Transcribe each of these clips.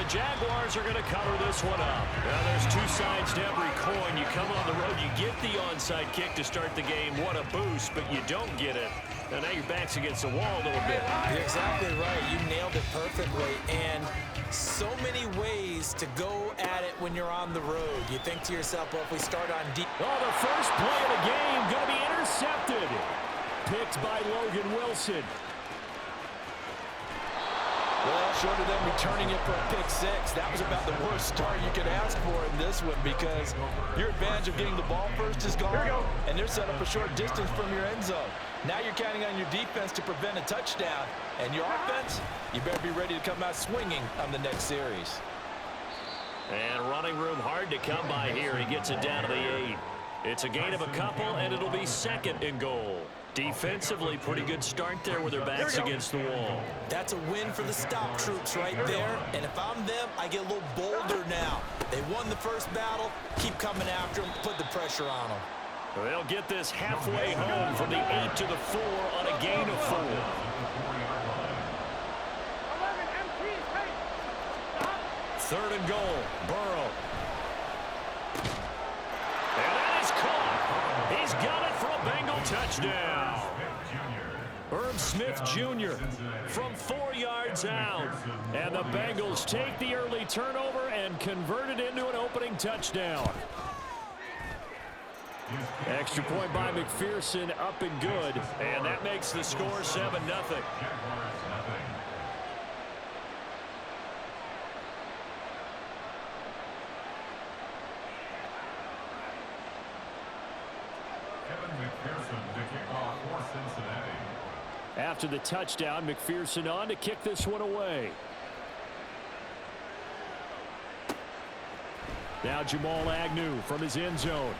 the Jaguars are going to cover this one up. Now, there's two sides to every coin. You come on the road, you get the onside kick to start the game. What a boost, but you don't get it. And now your back's against the wall a little bit. You're exactly right. You nailed it perfectly. And so many ways to go at it when you're on the road. You think to yourself, well, if we start on deep. Oh, the first play of the game going to be intercepted. Picked by Logan Wilson. Well, short of them returning it for a pick six, that was about the worst start you could ask for in this one because your advantage of getting the ball first is gone, and they're set up a short distance from your end zone. Now you're counting on your defense to prevent a touchdown, and your offense, you better be ready to come out swinging on the next series. And running room hard to come by here. He gets it down to the 8. It's a gain of a couple, and it'll be 2nd and goal. Defensively, pretty good start there with their backs against the wall. That's a win for the stop troops right there. And if I'm them, I get a little bolder now. They won the first battle. Keep coming after them. Put the pressure on them. They'll get this halfway home from the 8 to the 4 on a gain of 4. Third and goal. Burrow. And that is caught. He's got it for a Bengal touchdown. Herb Smith Jr. from 4 yards out. And the Bengals take the early turnover and convert it into an opening touchdown. Extra point by McPherson, up and good. And that makes the score 7-0. After the touchdown, McPherson on to kick this one away. Now Jamal Agnew from his end zone.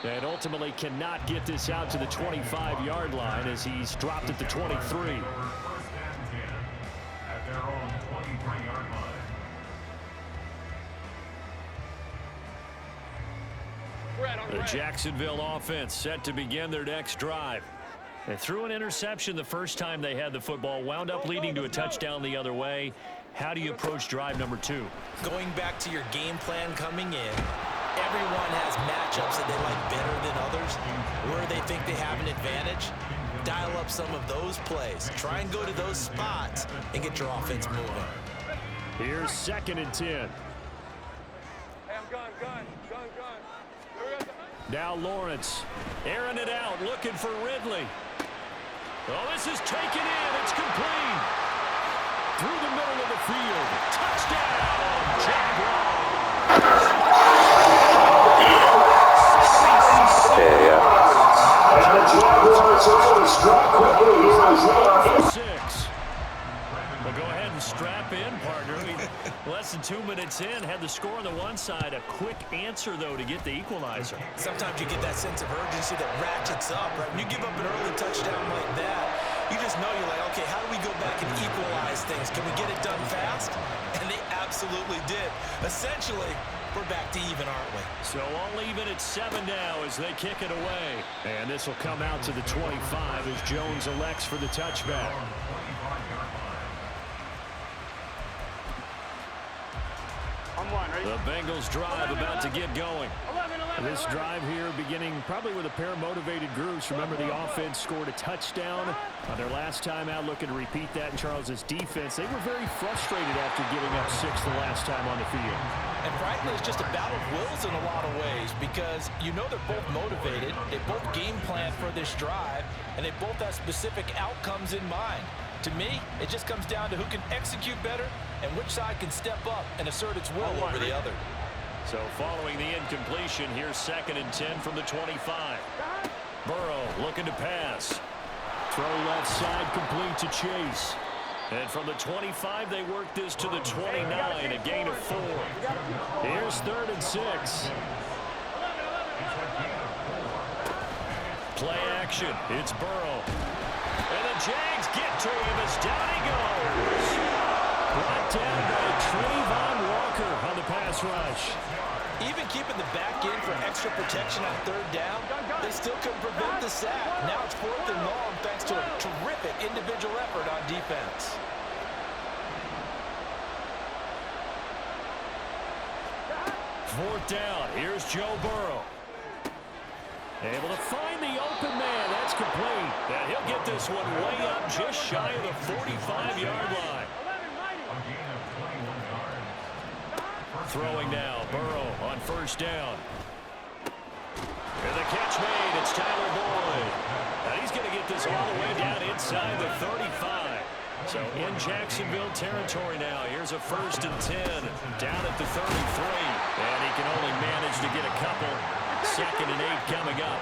And ultimately cannot get this out to the 25-yard line as he's dropped at the 23. The Jacksonville offense set to begin their next drive. They threw an interception the first time they had the football, wound up leading to a touchdown the other way. How do you approach drive number 2? Going back to your game plan coming in, everyone has matchups that they like better than others, where they think they have an advantage. Dial up some of those plays. Try and go to those spots and get your offense moving. Here's 2nd and 10. Hey, I'm gun. Now Lawrence, airing it out, looking for Ridley. Oh, this is taken in. It's complete. Through the middle of the field. Touchdown, Jaguars. And the Jaguars are struck quickly here. 6. Well, go ahead and strap in, partner. Less than 2 minutes in, had the score on the one side. A quick answer, though, to get the equalizer. Sometimes you get that sense of urgency that ratchets up, right? When you give up an early touchdown like that, you just know you're like, okay, how do we go back and equalize things? Can we get it done fast? And they absolutely did. Essentially, we're back to even, aren't we? So all even at 7 now as they kick it away. And this will come out to the 25 as Jones elects for the touchback. The Bengals drive about to get going. This drive here beginning probably with a pair of motivated groups. Remember, the offense scored a touchdown on their last time out, looking to repeat that in Charles's defense. They were very frustrated after giving up 6 the last time on the field. And frankly, it's just a battle of wills in a lot of ways because you know they're both motivated, they both game plan for this drive, and they both have specific outcomes in mind. To me, it just comes down to who can execute better and which side can step up and assert its will over the other. So following the incompletion, here's 2nd and 10 from the 25. Burrow looking to pass. Throw left side complete to Chase. And from the 25, they work this to the 29, a gain of 4. Here's 3rd and 6. Play action. It's Burrow. And the Jags get to him as down he goes. Brought down by Trayvon Walker on the pass rush. Even keeping the back in for extra protection on 3rd down, they still couldn't prevent the sack. Now it's 4th and long thanks to a terrific individual effort on defense. fourth down. Here's Joe Burrow. Able to find the open man. That's complete. And he'll get this one way up just shy of the 45-yard line. Throwing now. Burrow on first down. And the catch made. It's Tyler Boyd. And he's going to get this all the way down inside the 35. So in Jacksonville territory now. Here's a 1st and 10 down at the 33. And he can only manage to get a couple. 2nd and 8 coming up.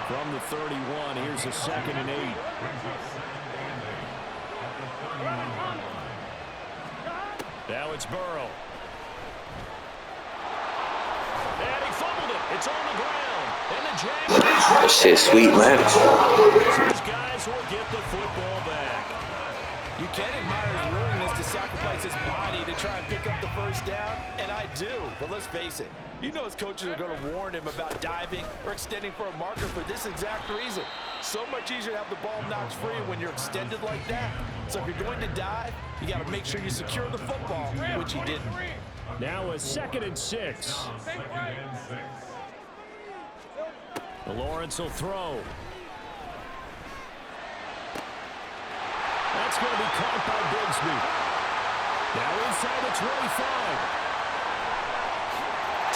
From the 31, here's a 2nd and 8. Now it's Burrow. And he fumbled it. It's on the ground. And the Jags. That shit sweet, man. These guys will get the football back. You can admire his willingness to sacrifice his body to try and pick up the first down, and I do. But let's face it, you know his coaches are going to warn him about diving or extending for a marker for this exact reason. So much easier to have the ball knocked free when you're extended like that. So if you're going to dive, you got to make sure you secure the football, which he didn't. Now a 2nd and 6. Lawrence will throw. That's going to be caught by Bigsby. Now inside the 25.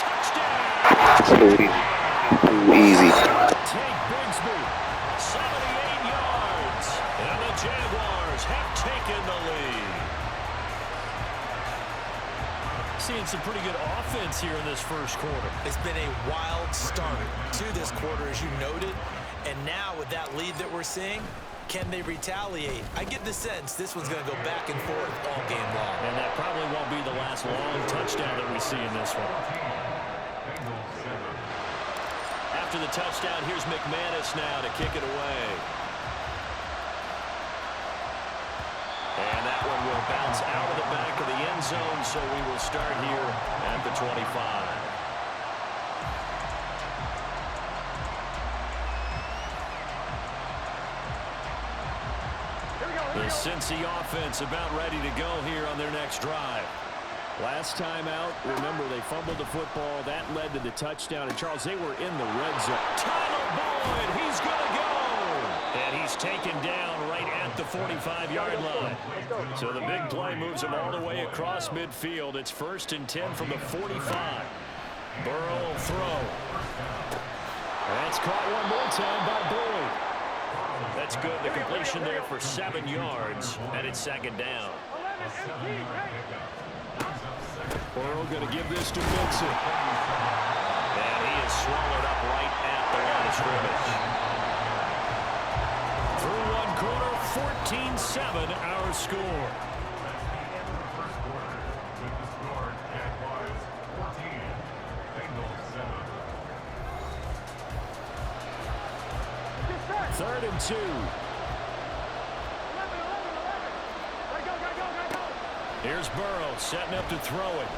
Touchdown! Too easy. Take Bigsby. 78 yards. And the Jaguars have taken the lead. Seeing some pretty good offense here in this first quarter. It's been a wild start to this quarter, as you noted. And now with that lead that we're seeing, can they retaliate? I get the sense this one's going to go back and forth all game long. And that probably won't be the last long touchdown that we see in this one. After the touchdown, here's McManus now to kick it away. And that one will bounce out of the back of the end zone, so we will start here at the 25. The Cincy offense about ready to go here on their next drive. Last time out, remember they fumbled the football. That led to the touchdown. And Charles, they were in the red zone. Tyler Boyd, he's going to go. And he's taken down right at the 45-yard line. So the big play moves him all the way across midfield. It's 1st and 10 from the 45. Burrow will throw. That's caught one more time by Boyd. That's good. The completion there for 7 yards, and it's 2nd down. Burrow going to give this to Mixon. And he is swallowed up right at the line of scrimmage. Through one quarter, 14-7 our score. Third and 2. Here's Burrow setting up to throw it.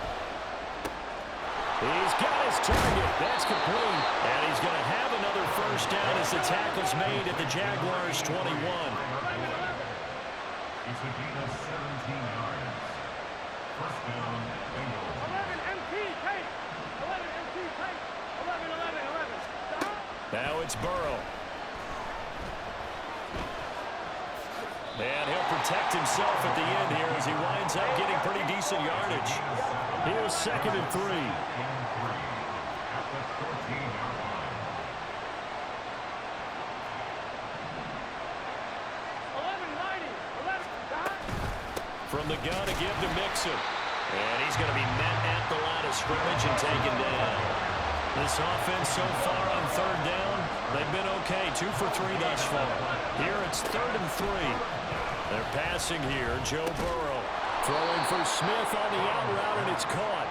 He's got his target. That's complete. And he's going to have another first down as the tackle's made at the Jaguars' 21. Now it's Burrow. And he'll protect himself at the end here as he winds up getting pretty decent yardage. Here's 2nd and 3. From the gun to give to Mixon. And he's going to be met at the line of scrimmage and taken down. This offense so far on 3rd down, they've been okay. 2 for 3 thus far. Here it's 3rd and 3. They're passing here. Joe Burrow throwing for Smith on the out route, and it's caught.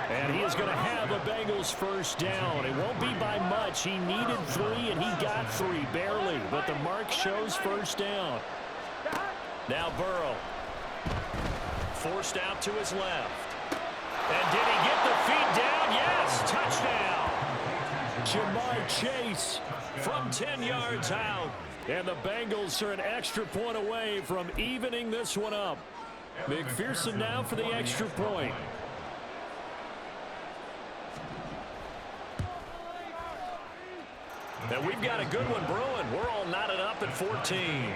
And he is going to have a Bengals first down. It won't be by much. He needed 3, and he got 3, barely. But the mark shows first down. Now Burrow. Forced out to his left. And did he get the feet down? Yes, touchdown. Jamar Chase from 10 yards out. And the Bengals are an extra point away from evening this one up. McPherson now for the extra point. And we've got a good one brewing. We're all knotted up at 14.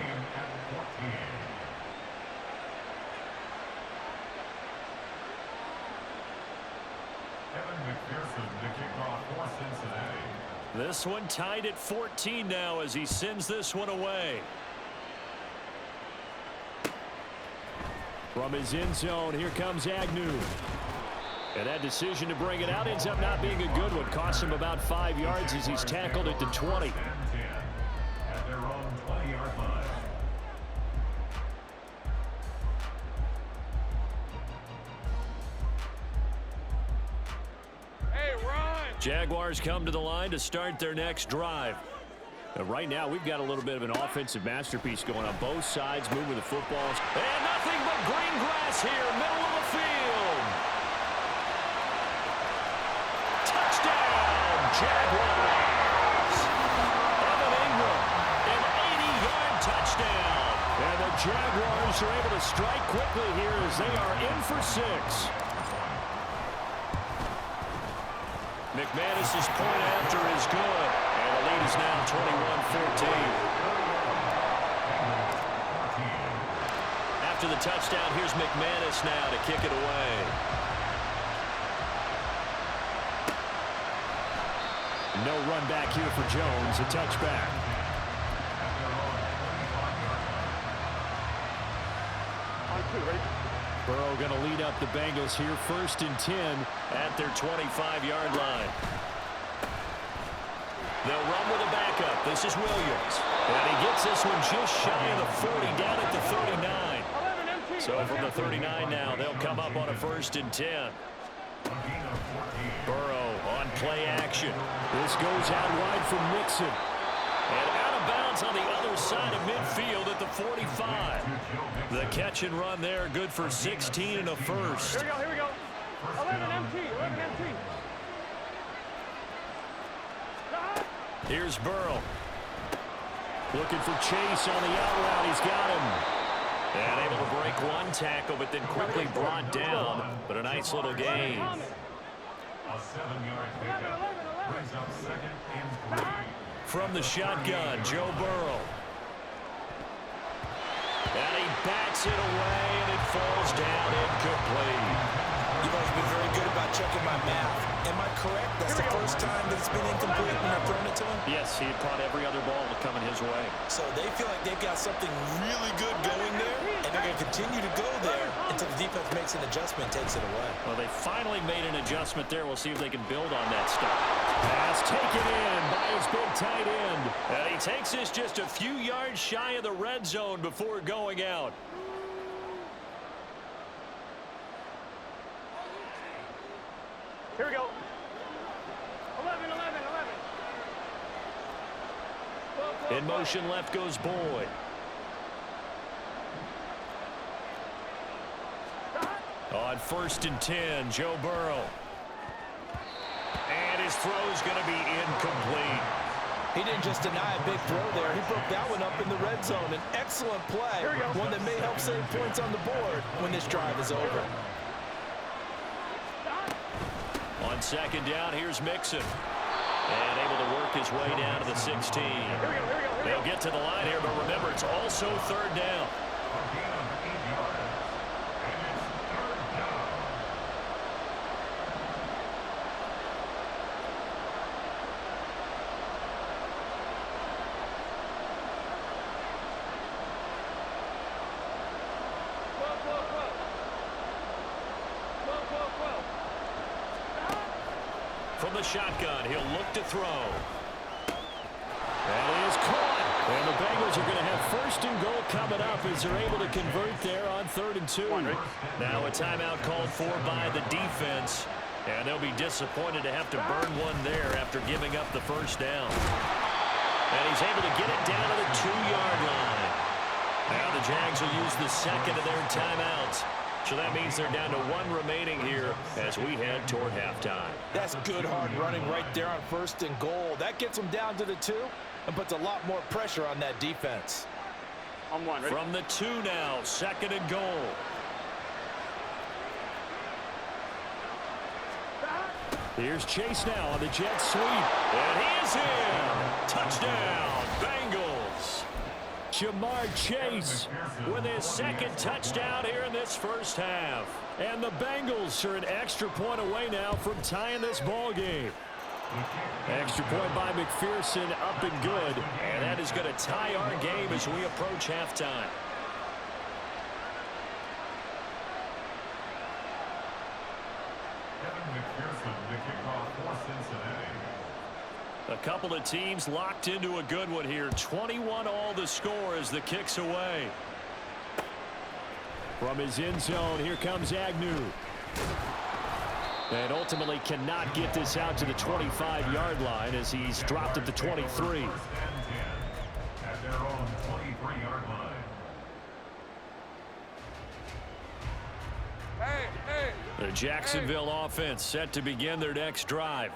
This one tied at 14 now as he sends this one away. From his end zone, here comes Agnew. And that decision to bring it out ends up not being a good one. Costs him about 5 yards as he's tackled at the 20. At their own 20-yard line. Hey, run! Jaguars come to the line to start their next drive. And right now, we've got a little bit of an offensive masterpiece going on both sides, moving the footballs. And nothing but green grass here, middle of the field. Touchdown, Jaguars. Evan Ingram, an 80-yard touchdown. And the Jaguars are able to strike quickly here as they are in for 6. McManus's point after is good. And the lead is now 21-14. After the touchdown, here's McManus now to kick it away. No run back here for Jones. A touchback. Burrow going to lead up the Bengals here, 1st and 10 at their 25-yard line. They'll run with a backup. This is Williams. And he gets this one just shy of the 40, down at the 39. So from the 39 now, they'll come up on a 1st and 10. Burrow on play action. This goes out wide from Mixon. And out of bounds on the other side of midfield at the 45. The catch and run there, good for 16 and a first. Here we go. 11 MT. Here's Burrow. Looking for Chase on the out route. He's got him. And able to break one tackle, but then quickly brought down. But a nice little gain. A 7-yard pickup brings up 2nd and 3. From the shotgun, Joe Burrow. And he bats it away, and it falls down incomplete. You've always been very good about checking my math. Am I correct? That's the first time that it's been incomplete when I've thrown it to him? Yes, he had caught every other ball coming his way. So they feel like they've got something really good going there, and they're going to continue to go there until the defense makes an adjustment and takes it away. Well, they finally made an adjustment there. We'll see if they can build on that stuff. Pass taken in by his big tight end. And he takes this just a few yards shy of the red zone before going out. Here we go. 11. In motion left goes Boyd. On 1st and 10, Joe Burrow. And his throw's going to be incomplete. He didn't just deny a big throw there. He broke that one up in the red zone. An excellent play. One that may help save points on the board when this drive is over. On 2nd down, here's Mixon. And able to work his way down to the 16. They'll get to the line here, but remember, it's also 3rd down. From the shotgun, he'll look to throw. That is caught. And the Bengals are going to have 1st and goal coming up as they're able to convert there on 3rd and 2. Now a timeout called for by the defense. And they'll be disappointed to have to burn one there after giving up the 1st down. And he's able to get it down to the 2-yard line. Now the Jags will use the 2nd of their timeouts. So that means they're down to 1 remaining here as we head toward halftime. That's good hard running right there on 1st and goal. That gets them down to the 2 and puts a lot more pressure on that defense. On 1, ready? From the 2 now, 2nd and goal. Here's Chase now on the jet sweep. And he is in. Touchdown, Bengals. Jamar Chase with his second touchdown here in this first half. And the Bengals are an extra point away now from tying this ball game. Extra point by McPherson, up and good. And that is going to tie our game as we approach halftime. A couple of teams locked into a good one here. 21 all the score as the kick's away. From his end zone, here comes Agnew. And ultimately cannot get this out to the 25-yard line as he's dropped at the 23. At their own 23-yard line. The Jacksonville offense set to begin their next drive.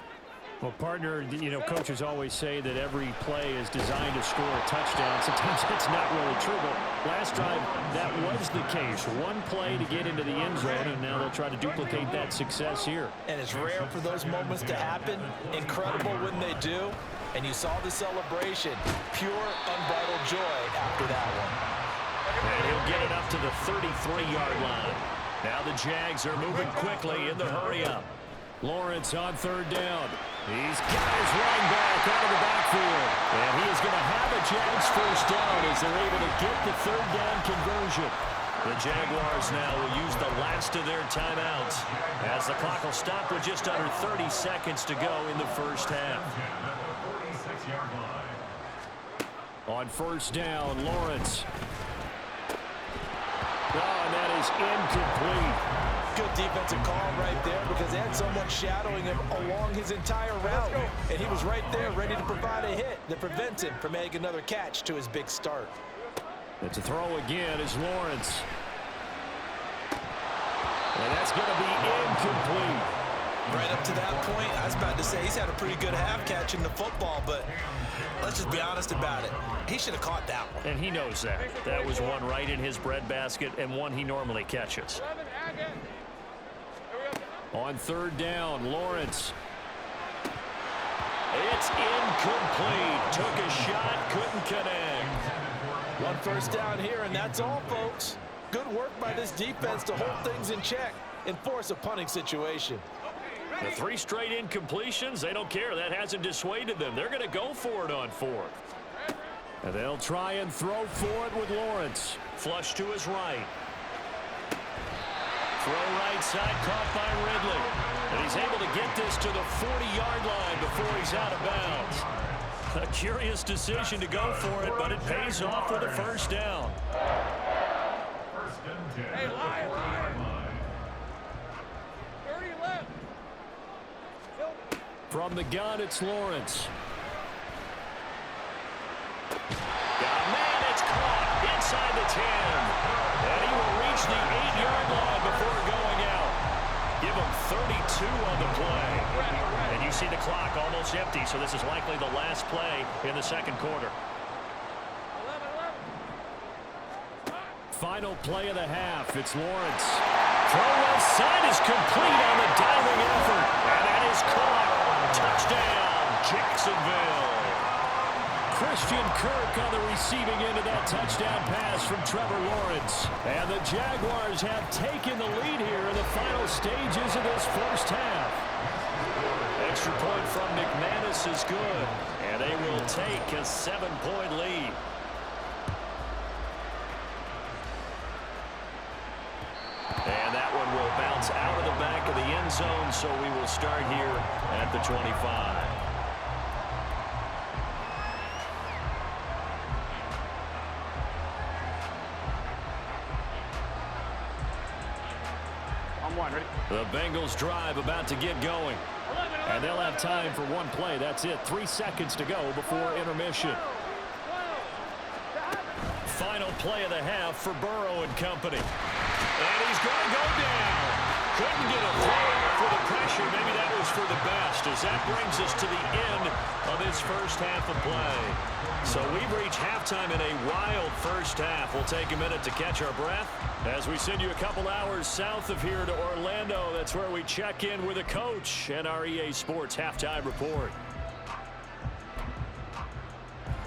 Well, partner, you know, coaches always say that every play is designed to score a touchdown. Sometimes that's not really true, but last drive, that was the case. One play to get into the end zone, and now they'll try to duplicate that success here. And it's rare for those moments to happen. Incredible when they do. And you saw the celebration. Pure, unbridled joy after that one. And he'll get it up to the 33-yard line. Now the Jags are moving quickly in the hurry-up. Lawrence on third down. He's got his running back out of the backfield. And he is going to have a Jags first down as they're able to get the third down conversion. The Jaguars now will use the last of their timeouts as the clock will stop with just under 30 seconds to go in the first half. On first down, Lawrence. Oh, and that is incomplete. Good defensive call right there because they had someone shadowing him along his entire route. And he was right there ready to provide a hit that prevents him from making another catch to his big start. It's a throw again is Lawrence. And that's going to be incomplete. Right up to that point, I was about to say he's had a pretty good half catching the football, but let's just be honest about it. He should have caught that one. And he knows that. That was one right in his breadbasket and one he normally catches. On third down, Lawrence. It's incomplete. Took a shot, couldn't connect. One first down here, and that's all, folks. Good work by this defense to hold things in check and force a punting situation. The 3 straight incompletions, they don't care. That hasn't dissuaded them. They're going to go for it on fourth. And they'll try and throw for it with Lawrence. Flush to his right. Throw right side, caught by Ridley. And he's able to get this to the 40-yard line before he's out of bounds. A curious decision to go for it, but it pays off with a first down. First and 10. Hey, line. 30 left. From the gun, it's Lawrence. Got a man, it's caught inside the 10. And he will reach the 8-yard line before going out. Give him 32 on the play. And you see the clock almost empty, so this is likely the last play in the second quarter. Final play of the half, it's Lawrence. Throw left side is complete on the diving effort. And that is caught. Touchdown, Jacksonville. Christian Kirk on the receiving end of that touchdown pass from Trevor Lawrence. And the Jaguars have taken the lead here in the final stages of this first half. Extra point from McManus is good. And they will take a 7-point lead. And that one will bounce out of the back of the end zone, so we will start here at the 25. The Bengals drive about to get going. And they'll have time for one play. That's it. 3 seconds to go before intermission. Final play of the half for Burrow and company. And he's going to go down. Couldn't get a throw off with the pressure. Maybe that was for the best, as that brings us to the end of this first half of play. So we've reached halftime in a wild first half. We'll take a minute to catch our breath as we send you a couple hours south of here to Orlando. That's where we check in with a coach and our EA Sports halftime report.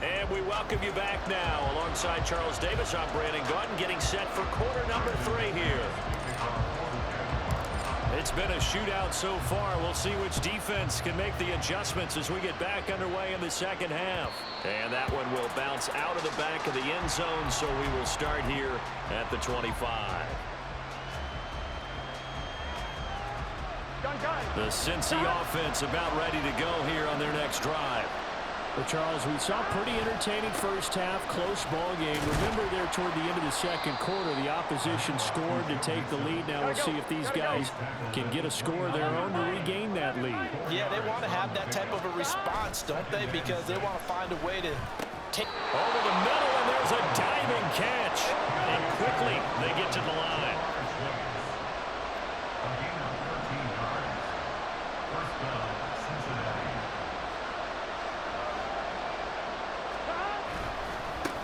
And we welcome you back now. Alongside Charles Davis, I'm Brandon Gaudin, getting set for quarter number 3 here. It's been a shootout so far. We'll see which defense can make the adjustments as we get back underway in the second half. And that one will bounce out of the back of the end zone, so we will start here at the 25. The Cincy offense about ready to go here on their next drive. Well, Charles, we saw pretty entertaining first half, close ball game. Remember there toward the end of the second quarter, the opposition scored to take the lead. Now we'll see if these guys can get a score of their own to regain that lead. Yeah, they want to have that type of a response, don't they? Because they want to find a way to take over the middle, and there's a diving catch. And quickly they get to the line.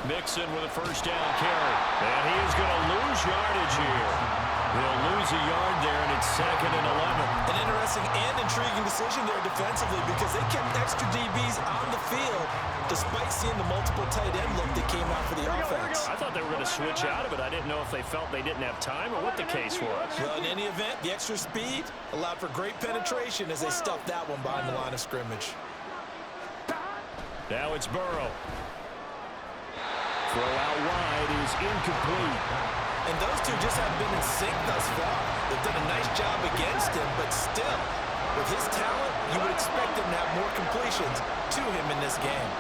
Mixon with a first down carry. And he is going to lose yardage here. He'll lose a yard there, and it's 2nd and 11. An interesting and intriguing decision there defensively, because they kept extra DBs on the field despite seeing the multiple tight end look that came out for the offense. I thought they were going to switch out of it. I didn't know if they felt they didn't have time or what the case was. Well, in any event, the extra speed allowed for great penetration as they stuffed that one behind the line of scrimmage. Now it's Burrow. Throw out wide is incomplete. And those two just haven't been in sync thus far. They've done a nice job against him, but still, with his talent, you would expect him to have more completions to him in this game.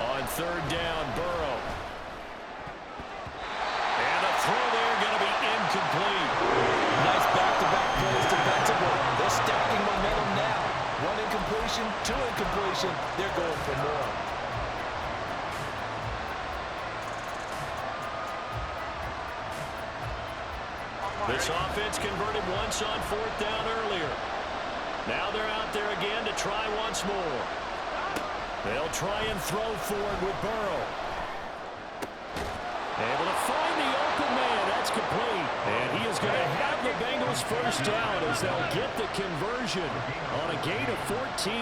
On 3rd down, Burrow. And a throw there going to be incomplete. Nice back-to-back plays defensively. They're stacking momentum now. 1 incompletion, 2 incompletion. They're going for more. This offense converted once on 4th down earlier. Now they're out there again to try once more. They'll try and throw forward with Burrow. Able to find the open man. That's complete. And he is going to have the Bengals first down as they'll get the conversion on a gain of 14.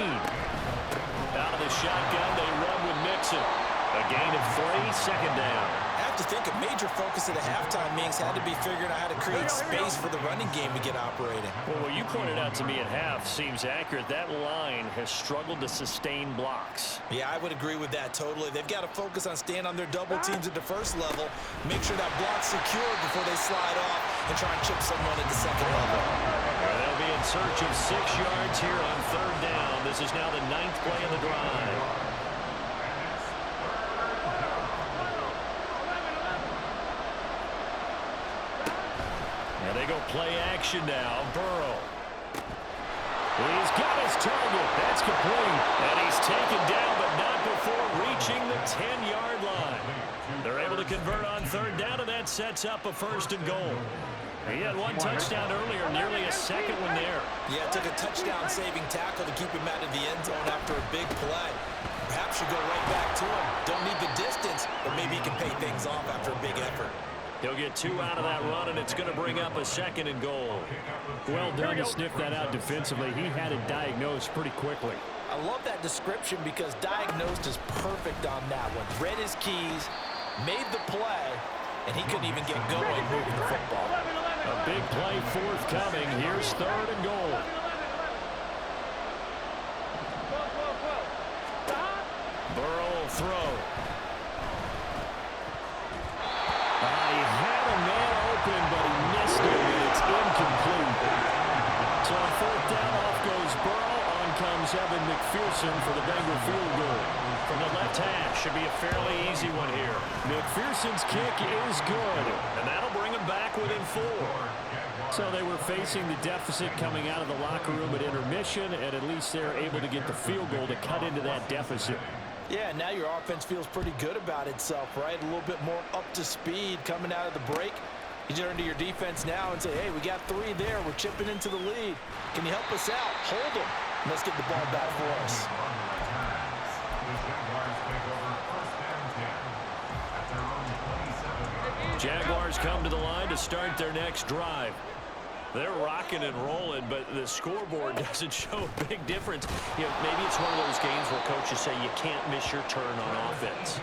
Out of the shotgun, they run with Mixon. A gain of 3, 2nd down. I have to think a major focus of the halftime meetings had to be figuring out how to create space for the running game to get operating. Well, what you pointed out to me at half seems accurate. That line has struggled to sustain blocks. Yeah, I would agree with that totally. They've got to focus on staying on their double teams at the first level, make sure that block's secure before they slide off and try and chip someone at the second level. They'll be in search of 6 yards here on 3rd down. This is now the 9th play of the drive. And they go play action now. Burrow. He's got his target. That's complete. And he's taken down, but not before reaching the 10-yard line. They're able to convert on 3rd down, and that sets up a 1st and goal. He had 1 touchdown earlier, nearly a 2nd one there. Yeah, it took a touchdown-saving tackle to keep him out of the end zone after a big play. Perhaps you go right back to him. Don't need the distance, but maybe he can pay things off after a big effort. He'll get 2 out of that run, and it's going to bring up a 2nd and goal. Well done to sniff that out defensively. He had it diagnosed pretty quickly. I love that description because diagnosed is perfect on that one. Read his keys, made the play, and he couldn't even get going moving the football. A big play forthcoming. Here's 3rd and goal. Burrow will throw. He had a man open, but he missed it, and it's incomplete. So on 4th down, off goes Burrow. On comes Evan McPherson for the Bengal field goal. From the left hash, should be a fairly easy one here. McPherson's kick is good, and that'll bring him back within 4. So they were facing the deficit coming out of the locker room at intermission, and at least they're able to get the field goal to cut into that deficit. Yeah, now your offense feels pretty good about itself, right? A little bit more up to speed coming out of the break. You turn to your defense now and say, hey, we got 3 there. We're chipping into the lead. Can you help us out? Hold them. Let's get the ball back for us. Jaguars come to the line to start their next drive. They're rocking and rolling, but the scoreboard doesn't show a big difference. You know, maybe it's one of those games where coaches say you can't miss your turn on offense.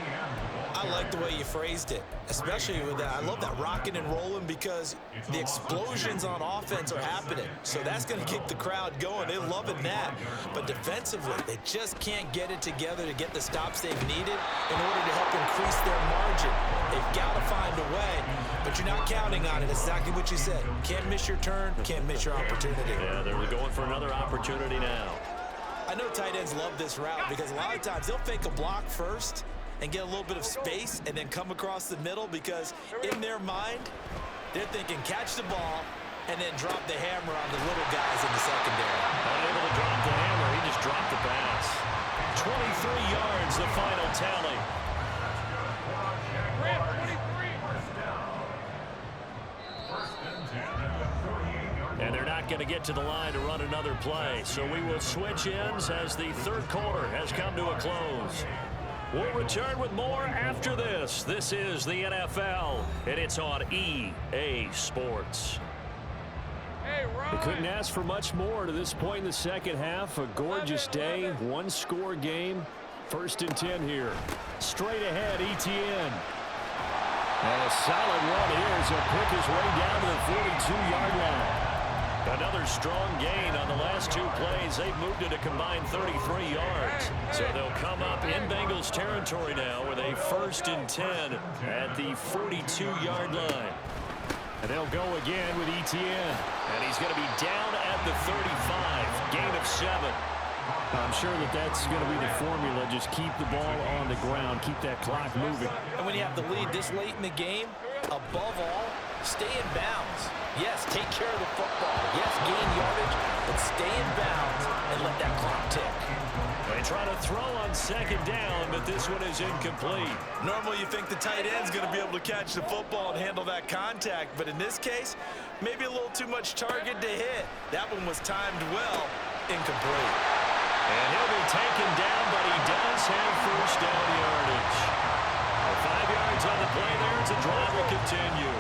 I like the way you phrased it, especially with that. I love that rocking and rolling because the explosions on offense are happening. So that's going to keep the crowd going. They're loving that. But defensively, they just can't get it together to get the stops they've needed in order to help increase their margin. They've got to find a way, but you're not counting on it. It's exactly what you said. Can't miss your turn, can't miss your opportunity. Yeah, they're going for another opportunity now. I know tight ends love this route because a lot of times they'll fake a block first and get a little bit of space and then come across the middle because in their mind, they're thinking catch the ball and then drop the hammer on the little guys in the secondary. Unable to drop the hammer, he just dropped the pass. 23 yards, the final tally. And they're not going to get to the line to run another play. So we will switch ends as the third quarter has come to a close. We'll return with more after this. This is the NFL, and it's on EA Sports. They couldn't ask for much more to this point in the second half. A gorgeous day, one-score game. 1st and 10 here. Straight ahead, Etienne. And a solid run here as he'll pick his way down to the 42-yard line. Another strong gain on the last 2 plays. They've moved it a combined 33 yards. So they'll come up in Bengals territory now with a 1st and 10 at the 42-yard line. And they'll go again with Etienne. And he's going to be down at the 35. Gain of 7. I'm sure that's going to be the formula. Just keep the ball on the ground. Keep that clock moving. And when you have the lead this late in the game, above all, stay in bounds. Yes, take care of the football. Yes, gain yardage, but stay in bounds and let that clock tick. They try to throw on 2nd down, but this one is incomplete. Normally you think the tight end's going to be able to catch the football and handle that contact, but in this case, maybe a little too much target to hit. That one was timed well, incomplete. And he'll be taken down, but he does have 1st down yardage. 5 yards on the play there. It's a drive will continue.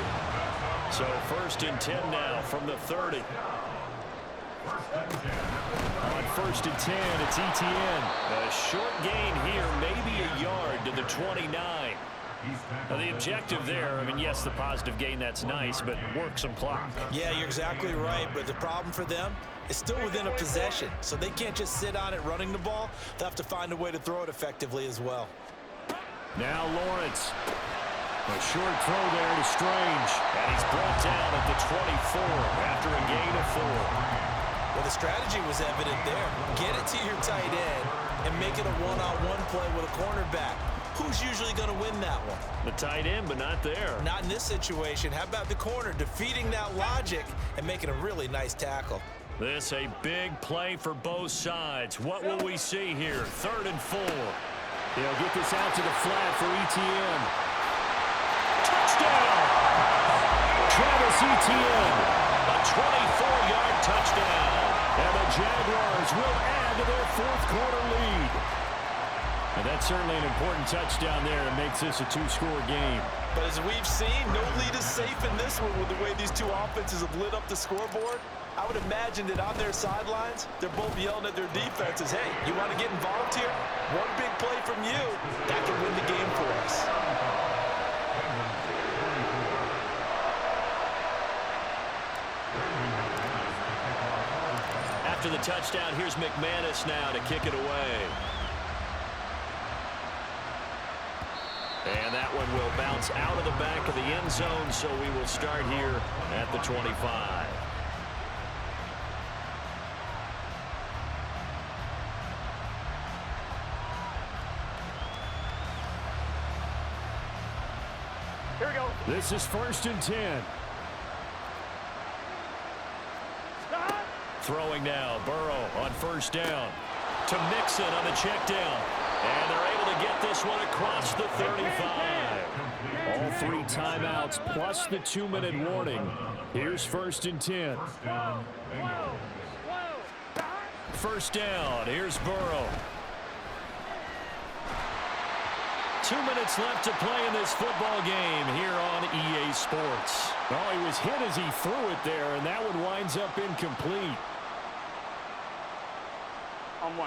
So 1st and 10 now from the 30. On 1st and 10, it's Etienne. A short gain here, maybe a yard to the 29. Now the objective there, I mean, yes, the positive gain, that's nice, but work some clock. Yeah, you're exactly right, but the problem for them is still within a possession, so they can't just sit on it running the ball. They'll have to find a way to throw it effectively as well. Now Lawrence. A short throw there to Strange. And he's brought down at the 24 after a gain of 4. Well, the strategy was evident there. Get it to your tight end and make it a one-on-one play with a cornerback. Who's usually going to win that one? The tight end, but not there. Not in this situation. How about the corner defeating that logic and making a really nice tackle? This a big play for both sides. What will we see here? 3rd and 4. They'll get this out to the flat for Etienne. Touchdown! Travis Etienne. A 24-yard touchdown. And the Jaguars will add to their 4th quarter lead. And that's certainly an important touchdown there. It makes this a 2-score game. But as we've seen, no lead is safe in this one with the way these two offenses have lit up the scoreboard. I would imagine that on their sidelines, they're both yelling at their defenses, hey, you want to get involved here? One big play from you, that can win the game for us. After the touchdown, here's McManus now to kick it away. And that one will bounce out of the back of the end zone, so we will start here at the 25. Here we go. This is 1st and 10. Throwing now, Burrow on 1st down. To Mixon on the check down. And they're able to get this one across the 35. All 3 timeouts plus the 2-minute warning. Here's 1st and 10. First down. Here's Burrow. 2 minutes left to play in this football game here on EA Sports. Oh, he was hit as he threw it there, and that one winds up incomplete.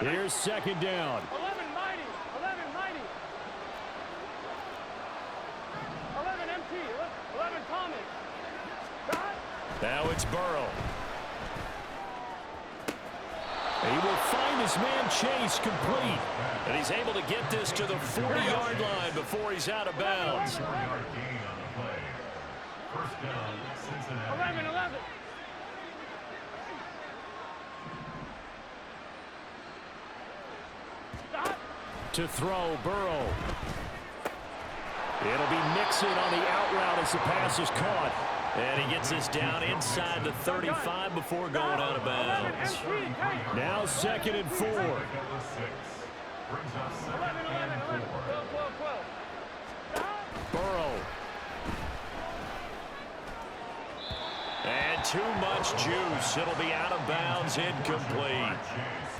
Here's 2nd down. 11 mighty. 11 mighty. 11 MT. 11 Thomas. Now it's Burrow. He will find his man Chase complete. And he's able to get this to the 40-yard line before he's out of bounds. 11. To throw, Burrow. It'll be Mixon on the out route as the pass is caught. And he gets this down inside the 35 before going out of bounds. Now 2nd and 4. 11. Burrow. And too much juice. It'll be out of bounds, incomplete.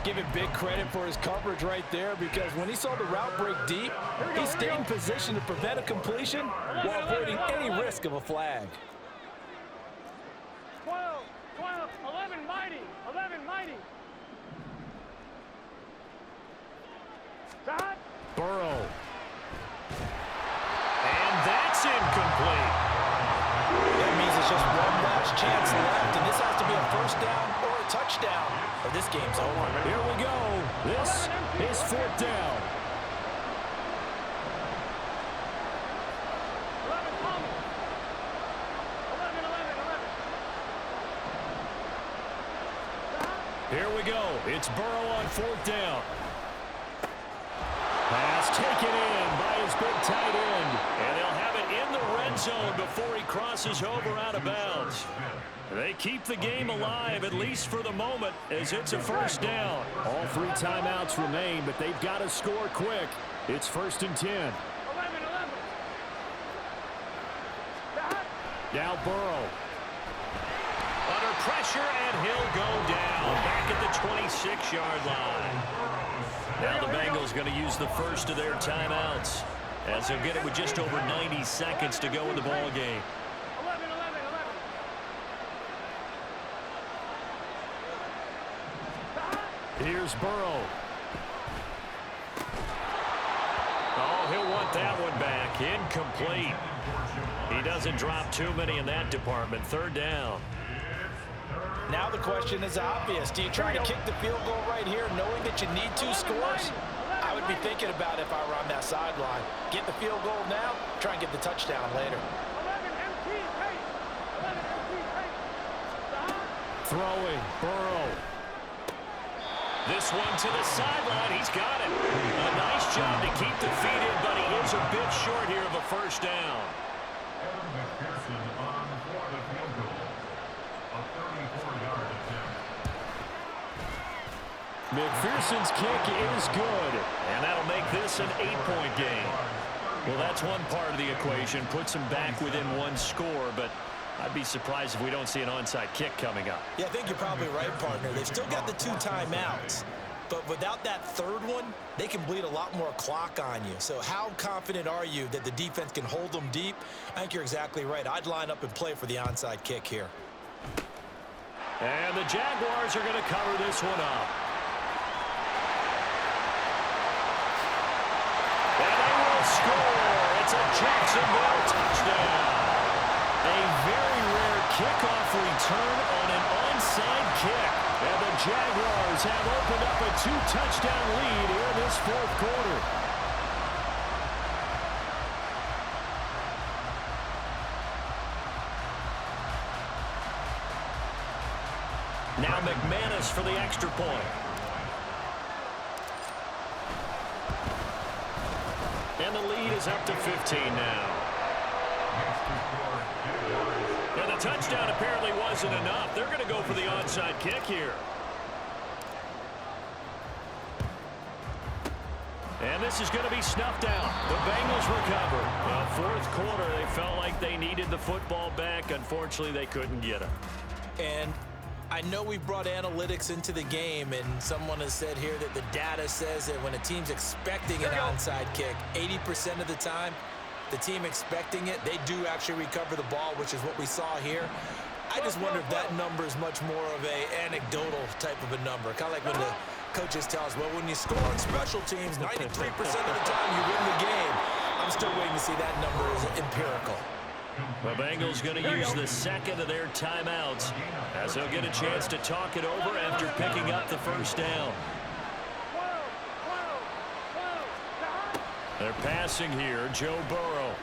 Give him big credit for his coverage right there, because when he saw the route break deep, he stayed in position to prevent a completion while avoiding any risk of a flag. 12. 11 mighty. 11 mighty. Burrow. And that's incomplete. That means it's just one last chance left, and this has to be a 1st down or a touchdown, or this game's over. Here we go. This is 4th down. 11 Thomas. 11. Here we go. It's Burrow on 4th down. Pass taken in by his big tight end. And they'll have it in the red zone before he crosses over out of bounds. They keep the game alive, at least for the moment, as it's a 1st down. All 3 timeouts remain, but they've got to score quick. It's 1st and 10. 11. Now Burrow. Under pressure, and he'll go down back at the 26-yard line. Now the Bengals going to use the first of their timeouts, as they'll get it with just over 90 seconds to go in the ball game. 11. Here's Burrow. Oh, he'll want that one back. Incomplete. He doesn't drop too many in that department. 3rd down. Now the question is obvious. Do you try to kick the field goal right here knowing that you need 2 scores? I would be thinking about it if I were on that sideline. Get the field goal now, try and get the touchdown later. 11 MT. 11 MT. Throwing, Burrow. This one to the sideline. He's got it. A nice job to keep the feet in, but he is a bit short here of a 1st down. McPherson's kick is good. And that'll make this an 8-point game. Well, that's one part of the equation. Puts him back within 1 score, but I'd be surprised if we don't see an onside kick coming up. Yeah, I think you're probably right, partner. They've still got the 2 timeouts. But without that 3rd one, they can bleed a lot more clock on you. So how confident are you that the defense can hold them deep? I think you're exactly right. I'd line up and play for the onside kick here. And the Jaguars are going to cover this one up. And they will score. It's a Jacksonville touchdown. A very rare kickoff return on an onside kick. And the Jaguars have opened up a 2-touchdown lead here in this 4th quarter. Now McManus for the extra point. And the lead is up to 15 now. And the touchdown apparently wasn't enough. They're going to go for the onside kick here. And this is going to be snuffed out. The Bengals recover. Fourth quarter, they felt like they needed the football back. Unfortunately, they couldn't get it. And I know we brought analytics into the game, and someone has said here that the data says that when a team's expecting an onside kick, 80% of the time, the team expecting it, they do actually recover the ball, which is what we saw here. I just wonder if that number is much more of a anecdotal type of a number. Kind of like when the coaches tell us, well, when you score on special teams, 93% of the time you win the game. I'm still waiting to see that number is empirical. The Bengals going to use the second of their timeouts as they'll get a chance to talk it over after picking up the first down. They're passing here, Joe Burrow.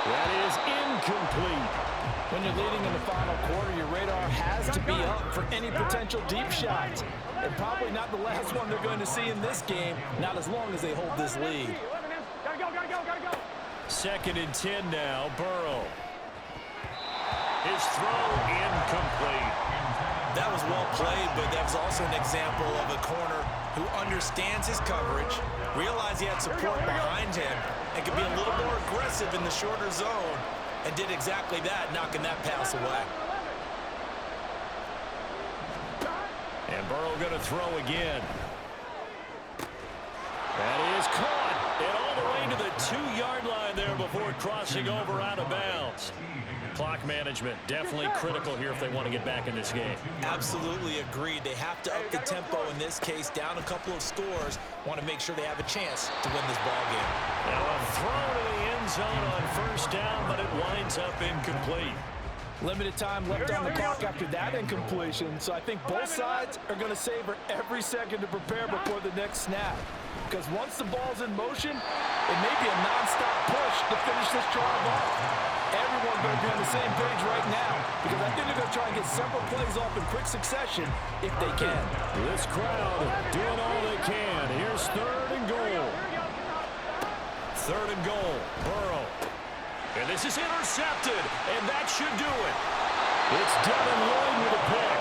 That is incomplete. When you're leading in the final quarter, your radar has to be up for any potential deep shots. And probably not the last one they're going to see in this game, not as long as they hold this lead. Gotta go. Second and 10 now, Burrow. His throw incomplete. That was well played, but that was also an example of a corner who understands his coverage, realized he had support behind him, and could be a little more aggressive in the shorter zone, and did exactly that, knocking that pass away. And Burrow going to throw again. That is caught. And all the way to the 2-yard line there before crossing over out of bounds. Clock management definitely critical here if they want to get back in this game. Absolutely agreed. They have to up the tempo in this case, down a couple of scores. Want to make sure they have a chance to win this ball game. Now a throw to the end zone on first down, but it winds up incomplete. Limited time left on the clock after that incompletion, so I think both sides are going to savor every second to prepare before the next snap. Because once the ball's in motion, it may be a non-stop push to finish this drive off. Everyone's going to be on the same page right now because I think they're going to try and get several plays off in quick succession if they can. This crowd doing all they can. Here's third and goal. Third and goal, Burrow. And this is intercepted, and that should do it. It's Devin Lloyd with a pick.